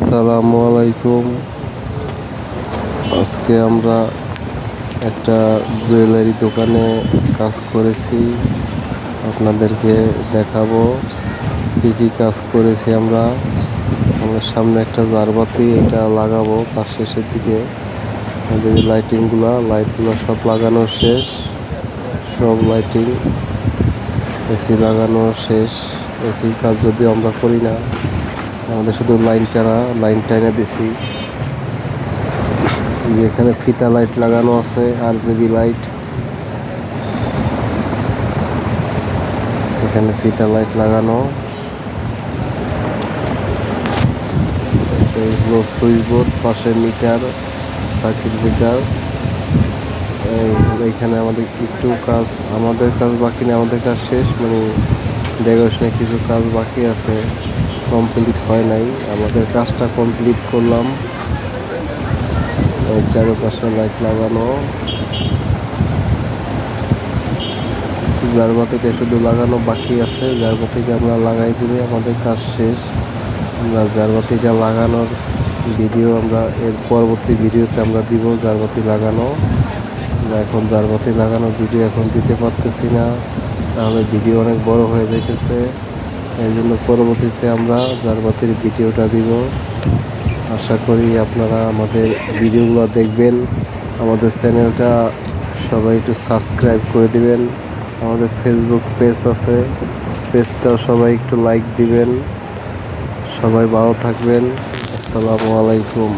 আসসালামু আলাইকুম। আজকে আমরা একটা জুয়েলারি দোকানে কাজ করেছি, আপনাদেরকে দেখাবো কি কি কাজ করেছি আমরা সামনে একটা জারবাতি এটা লাগাবো কাজ শেষের দিকে। আমাদের লাইটগুলো সব লাগানো শেষ, সব লাইটিং এসি লাগানো শেষ। এসির কাজ যদি আমরা করি না, আমাদের শুধু লাইন টানা দিছি। যে এখানে ফিতা লাইট লাগানো আছে, RGB লাইট, এখানে ফিতা লাইট লাগানো। এইগুলো সুইচ বোর্ড, পাশে মিটার, সার্কিট ব্রেকার। এইখানে আমাদের একটু কাজ, আমাদের কাজ বাকি নেই, আমাদের কাজ শেষ, মানে ডেকোরেশনের কিছু কাজ বাকি আছে, কমপ্লিট হয় নাই। আমাদের কাজটা কমপ্লিট করলাম। চারপাশে লাইট লাগানো, জারবাতিটা শুধু লাগানো বাকি আছে। জারবাতিটা আমরা লাগাই দিলে আমাদের কাজ শেষ। আমরা জারবাতিটা লাগানোর ভিডিও আমরা এর পরবর্তী ভিডিওতে আমরা দিব। জারবাতি লাগানো, আমরা এখন জারবাতি লাগানোর ভিডিও এখন দিতে পারতেছি না, তাহলে ভিডিও অনেক বড় হয়ে যাইতেছে। এই জন্য পরবর্তীতে আমরা জারবাতির ভিডিওটা দিব। আশা করি আপনারা আমাদের ভিডিওগুলো দেখবেন। আমাদের চ্যানেলটা সবাই একটু সাবস্ক্রাইব করে দিবেন। আমাদের ফেসবুক পেজ আছে, পেজটাও সবাই একটু লাইক দিবেন। সবাই ভালো থাকবেন। আসসালামু আলাইকুম।